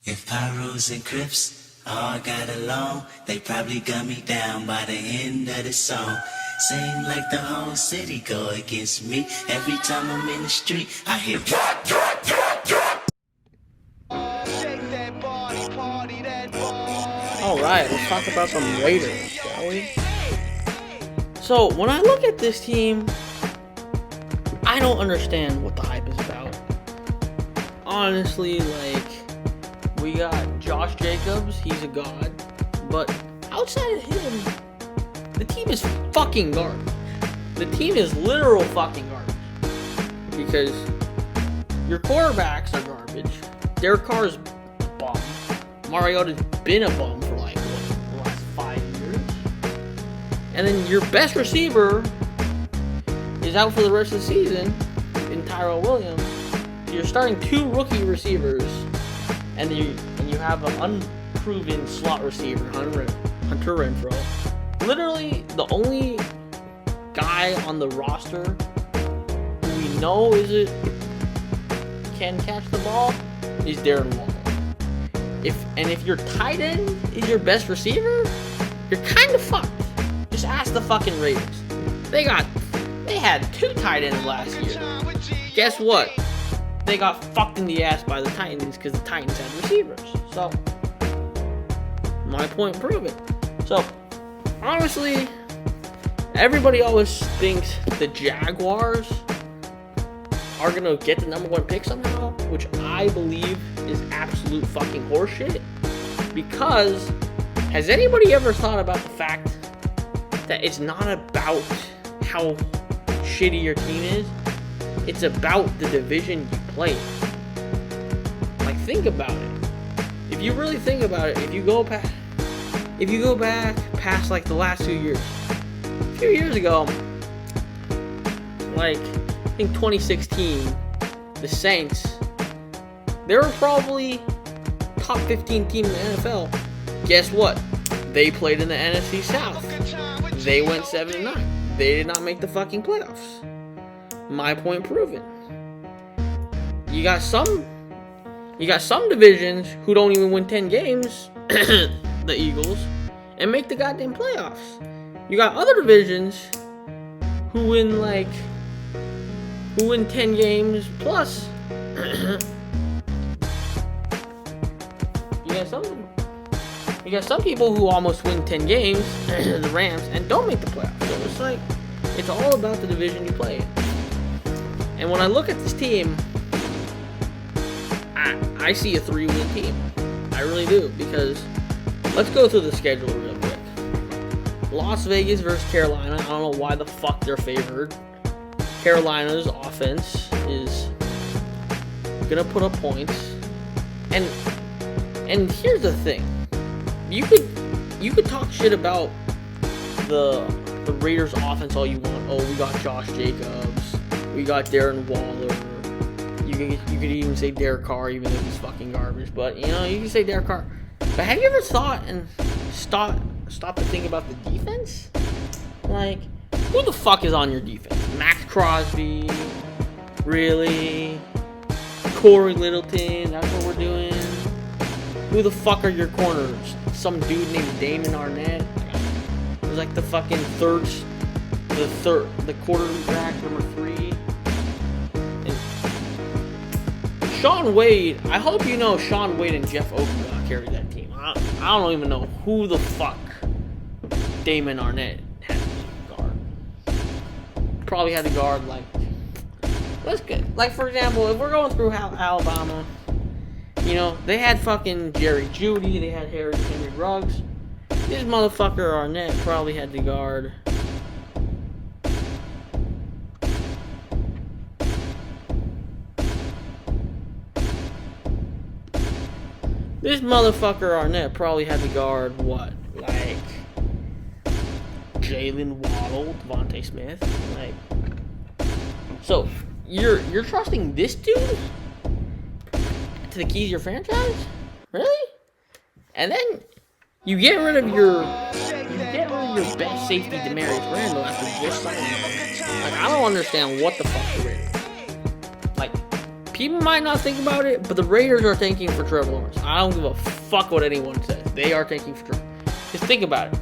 If Pyros and Crips all got along, they probably got me down by the end of the song. Seem like the whole city go against me. Every time I'm in the street, I hear drop, drop, drop, drop. Alright, let's talk about the Raiders, shall we? So, when I look at this team, I don't understand what the hype is about. Honestly, we got Josh Jacobs, he's a god, but outside of him, the team is fucking garbage. The team is literal fucking garbage. Because your quarterbacks are garbage. Derek Carr's a bum. Mariota's been a bum for the last 5 years. And then your best receiver is out for the rest of the season in Tyrell Williams. You're starting 2 rookie receivers, and you have an unproven slot receiver, Hunter Renfrow. Literally, the only guy on the roster who we know can catch the ball is Darren Waller. If your tight end is your best receiver, you're kind of fucked. Just ask the fucking Raiders. They had 2 tight ends last year. Guess what? They got fucked in the ass by the Titans because the Titans had receivers. So, my point proven. So, honestly, everybody always thinks the Jaguars are going to get the number 1 pick somehow, which I believe is absolute fucking horseshit. Because, has anybody ever thought about the fact that it's not about how shitty your team is? It's about the division you play. Think about it. If you really think about it, if you go back past the last 2 years, a few years ago, I think 2016, the Saints, they were probably top 15 team in the NFL. Guess what? They played in the NFC South. They went 7-9. They did not make the fucking playoffs. My point proven. You got some divisions who don't even win 10 games, the Eagles, and make the goddamn playoffs. You got other divisions who win 10 games plus. You got some people who almost win 10 games, the Rams, and don't make the playoffs. So it's all about the division you play in. And when I look at this team, I see a 3-win team. I really do, because let's go through the schedule real quick. Las Vegas versus Carolina. I don't know why the fuck they're favored. Carolina's offense is gonna put up points. And here's the thing. You could talk shit about the Raiders offense all you want. Oh, we got Josh Jacobs. We got Darren Waller. You could even say Derek Carr, even if he's fucking garbage. But, you can say Derek Carr. But have you ever thought and stop to think about the defense? Who the fuck is on your defense? Max Crosby? Really? Corey Littleton? That's what we're doing? Who the fuck are your corners? Some dude named Damon Arnett? It was the fucking the quarterback number 3. Sean Wade, I hope you know Sean Wade and Jeff Okudah carried that team. I don't even know who the fuck Damon Arnett had to guard. Probably had to guard, let's get, for example, if we're going through Alabama, they had fucking Jerry Jeudy, they had Henry Ruggs. This motherfucker Arnett probably had to guard what? Jalen Waddle, Devontae Smith. So you're trusting this dude to the keys of your franchise? Really? And then you get rid of your best safety, Demarius Randall, after just signing him. I don't understand what the fuck you're doing. people might not think about it, but the Raiders are tanking for Trevor Lawrence. I don't give a fuck what anyone says. They are tanking for Trevor. Just think about it.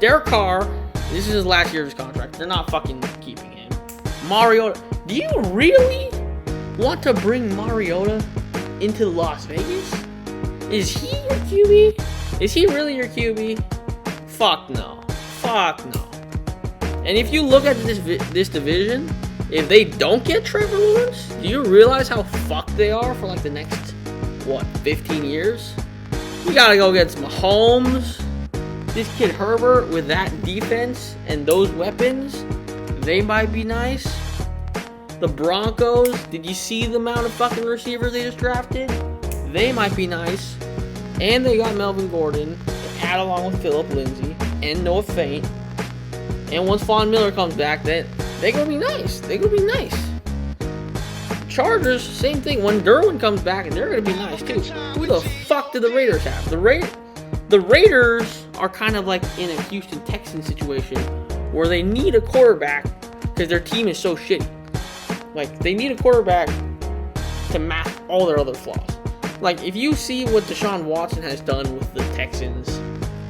Derek Carr, this is his last year of his contract. They're not fucking keeping him. Mariota, do you really want to bring Mariota into Las Vegas? Is he your QB? Is he really your QB? Fuck no. Fuck no. And if you look at this division, if they don't get Trevor Lawrence, do you realize how fucked they are for like the next, 15 years? You gotta go get some Mahomes. This kid Herbert with that defense and those weapons, they might be nice. The Broncos, did you see the amount of fucking receivers they just drafted? They might be nice. And they got Melvin Gordon to add along with Phillip Lindsay and Noah Fant. And once Von Miller comes back, then they're gonna be nice. They're gonna be nice. Chargers, same thing. When Derwin comes back, they're gonna be nice too. Who the fuck do the Raiders have? The Raiders are kind of like in a Houston Texans situation where they need a quarterback because their team is so shitty. Like, they need a quarterback to mask all their other flaws. Like, if you see what Deshaun Watson has done with the Texans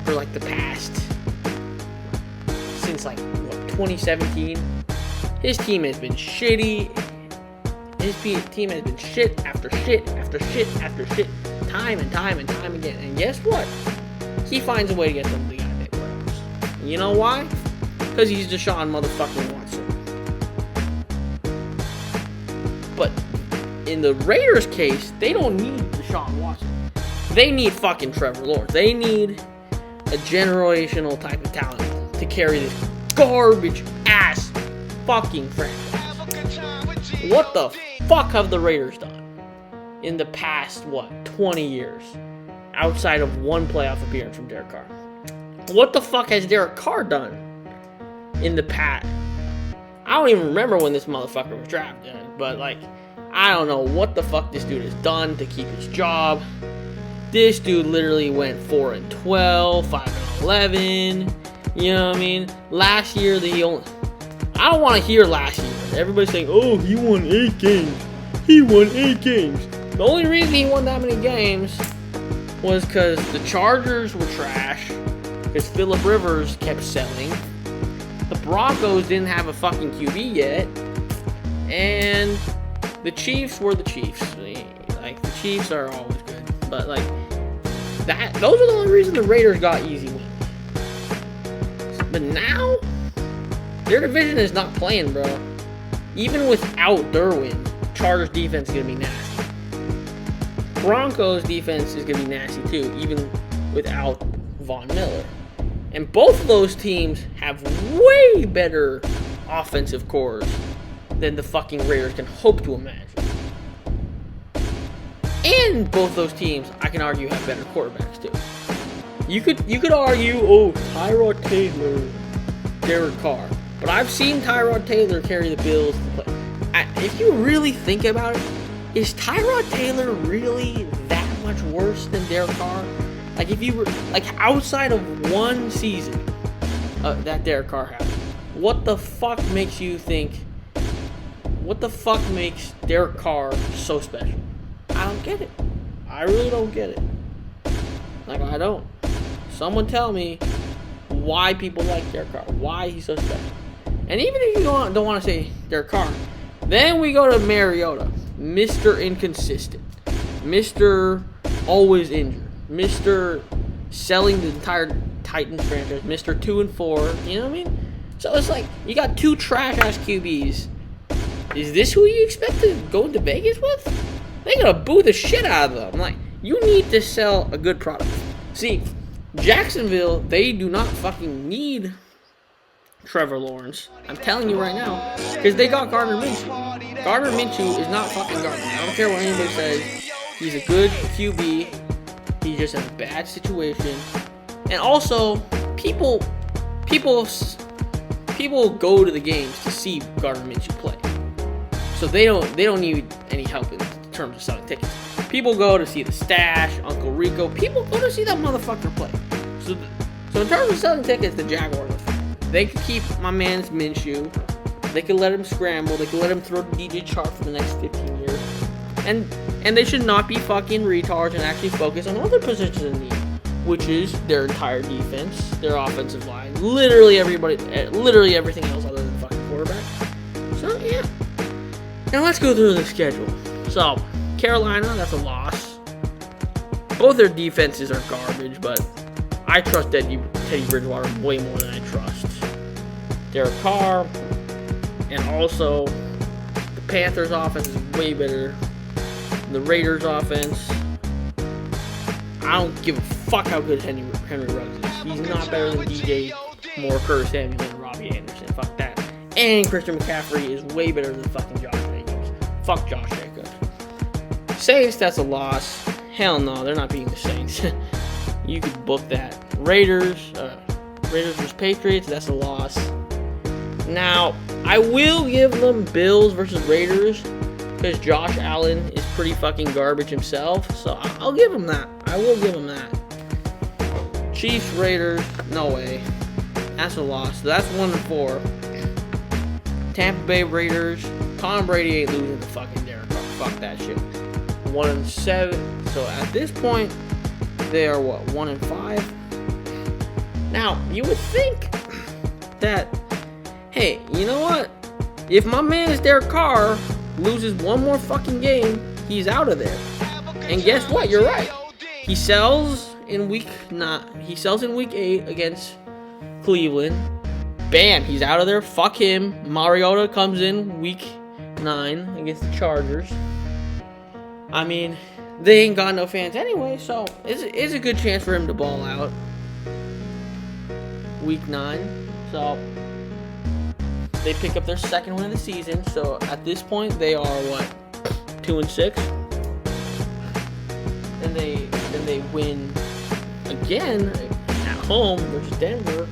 for like the past, since like 2017, his team has been shitty. His team has been shit after shit after shit after shit, time and time and time again. And guess what? He finds a way to get them to the goddamn playoffs. You know why? Because he's Deshaun motherfucking Watson. But in the Raiders' case, they don't need Deshaun Watson. They need fucking Trevor Lawrence. They need a generational type of talent to carry this garbage ass fucking franchise. What the fuck have the Raiders done in the past, 20 years? Outside of one playoff appearance from Derek Carr. What the fuck has Derek Carr done in the past? I don't even remember when this motherfucker was drafted, but like, I don't know what the fuck this dude has done to keep his job. This dude literally went 4-12, 5-11. You know what I mean? Last year, I don't want to hear last year. Everybody's saying, oh, he won 8 games. He won 8 games. The only reason he won that many games was because the Chargers were trash, because Phillip Rivers kept selling, the Broncos didn't have a fucking QB yet, and the Chiefs were the Chiefs. Like, the Chiefs are always good, but like, those are the only reason the Raiders got easy wins. But now, their division is not playing, bro. Even without Derwin, Chargers defense is going to be nasty. Broncos defense is going to be nasty too, even without Von Miller. And both of those teams have way better offensive cores than the fucking Raiders can hope to imagine. And both those teams, I can argue, have better quarterbacks too. You could argue, oh, Tyrod Taylor, Derek Carr. But I've seen Tyrod Taylor carry the Bills to play. If you really think about it, is Tyrod Taylor really that much worse than Derek Carr? Like, if you were, like, outside of one season that Derek Carr had, what the fuck makes you think, what the fuck makes Derek Carr so special? I don't get it. I really don't get it. Like, I don't. Someone tell me why people like Derek Carr, why he's so special. And even if you don't want to say Derek Carr, then we go to Mariota, Mr. Inconsistent, Mr. Always Injured, Mr. Selling the entire Titans franchise, Mr. 2-4, you know what I mean? So it's like, you got 2 trash-ass QBs. Is this who you expect to go into Vegas with? They're going to boo the shit out of them. Like, you need to sell a good product. See, Jacksonville, they do not fucking need Trevor Lawrence. I'm telling you right now, because they got Gardner Minshew. Gardner Minshew is not fucking Gardner. I don't care what anybody says. He's a good QB. He's just in a bad situation. And also, people go to the games to see Gardner Minshew play. So they don't need any help in terms of selling tickets. People go to see the Stash, Uncle Rico. People go to see that motherfucker play. So in terms of selling tickets, the Jaguars, they could keep my man's Minshew. They could let him scramble. They could let him throw to DJ Chark for the next 15 years. And they should not be fucking retards and actually focus on other positions in need, which is their entire defense, their offensive line, literally everything else other than fucking quarterback. So yeah. Now let's go through the schedule. So Carolina, that's a loss. Both their defenses are garbage, but I trust Teddy Bridgewater way more than I trust Derek Carr. And also, the Panthers' offense is way better than the Raiders' offense. I don't give a fuck how good Henry Ruggs is. He's not better than DJ Moore, Curtis Samuel, and Robbie Anderson. Fuck that. And Christian McCaffrey is way better than fucking Josh Jacobs. Fuck Josh Jacobs. Saints, that's a loss. Hell no, they're not beating the Saints. You could book that. Raiders versus Patriots, that's a loss. Now, I will give them Bills versus Raiders because Josh Allen is pretty fucking garbage himself. So I'll give him that. I will give him that. Chiefs, Raiders, no way. That's a loss. So that's 1-4. Tampa Bay Raiders. Tom Brady ain't losing to fucking Derek Carr. Fuck that shit. 1-7. So at this point, they are what, 1-5? Now, you would think that, hey, you know what? If my man is Derek Carr loses one more fucking game, he's out of there. And guess what? You're right. He sells in week 8 against Cleveland. Bam, he's out of there. Fuck him. Mariota comes in week 9 against the Chargers. I mean, they ain't got no fans anyway, so it's a good chance for him to ball out. Week 9. So they pick up their second win of the season. So at this point, they are what, 2-6. And they win again at home versus Denver.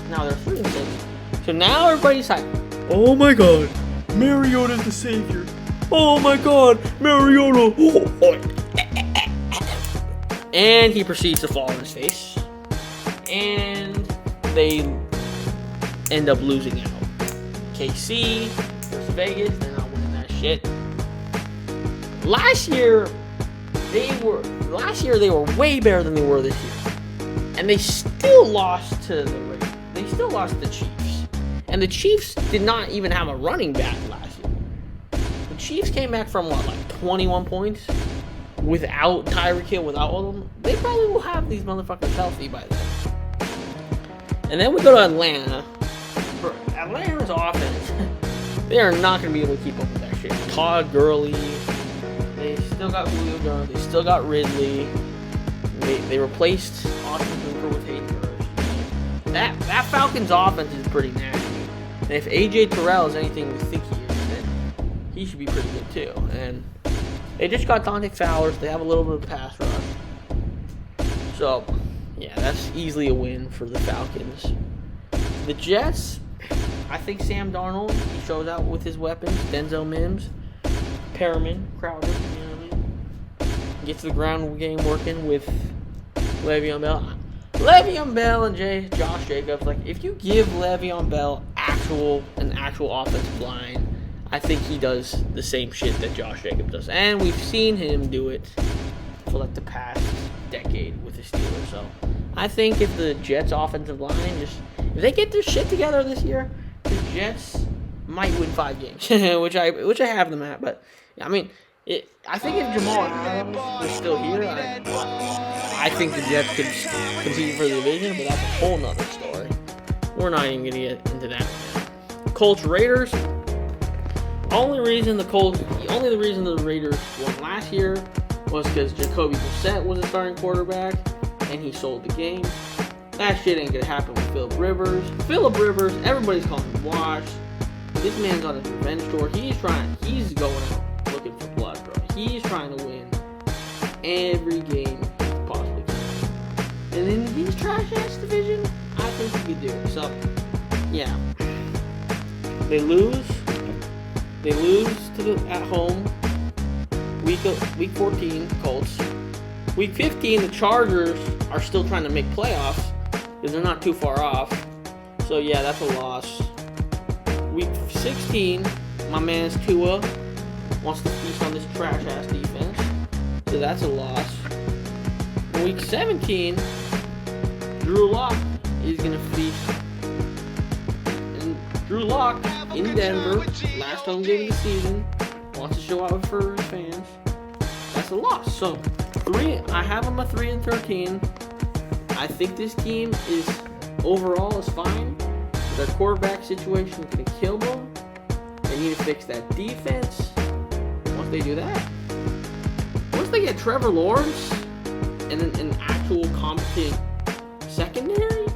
Now they're 3-6. So now everybody's like, oh my god, Mariota's the savior. Oh my god, Mariota. And he proceeds to fall on his face. And they end up losing out. KC versus Vegas, they're not winning that shit. Last year they were way better than they were this year. And they still lost to the Raiders. They still lost to the Chiefs. And the Chiefs did not even have a running back last year. The Chiefs came back from what, like 21 points? Without Tyreek Hill, without all of them. They probably will have these motherfuckers healthy by then. And then we go to Atlanta. For Atlanta's offense, they are not going to be able to keep up with that shit. Todd Gurley, they still got Julio Jones, they still got Ridley. They replaced Austin Hooper with Hayden Hurst. That Falcons offense is pretty nasty. And if AJ Terrell is anything we think he is, then he should be pretty good too. And they just got Dante Fowler, so they have a little bit of pass rush. So, yeah, that's easily a win for the Falcons. The Jets, I think Sam Darnold, he shows out with his weapons. Denzel Mims, Perriman, Crowder, you know what I mean? Gets the ground game working with Le'Veon Bell. Le'Veon Bell and Josh Jacobs, like, if you give Le'Veon Bell an actual offensive line, I think he does the same shit that Josh Jacobs does. And we've seen him do it for like the past decade with the Steelers. So I think if the Jets offensive line if they get their shit together this year, the Jets might win 5 games, which I have them at. But I mean, I think if Jamal Adams was still here, I think the Jets could compete for the division. But that's a whole nother story. We're not even gonna get into that right now. Colts Raiders. The only reason the Raiders won last year was because Jacoby Brissett was a starting quarterback and he sold the game. That shit ain't gonna happen with Phillip Rivers. Phillip Rivers, everybody's calling him washed. This man's on his revenge tour. He's going out looking for blood, bro. He's trying to win every game he possibly can. And in his trash ass division, I think he could do it. So, yeah. They lose at home. Week 14, Colts. Week 15, the Chargers are still trying to make playoffs because they're not too far off. So yeah, that's a loss. Week 16, my man's Tua wants to feast on this trash-ass defense. So that's a loss. In week 17, Drew Lock is going to feast. And Drew Lock in Denver, last home game of the season, wants to show out for his fans. That's a loss. So, I have them a 3-13. I think this team is overall is fine. Their quarterback situation is going to kill them. They need to fix that defense. Once they do that, once they get Trevor Lawrence and an actual competent secondary,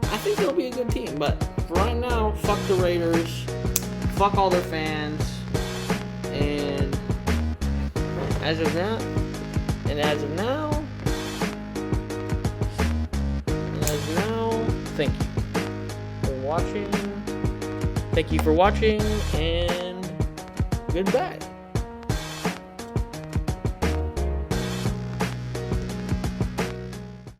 I think they'll be a good team. But for right now, fuck the Raiders, fuck all their fans, and as of now, thank you for watching, and goodbye.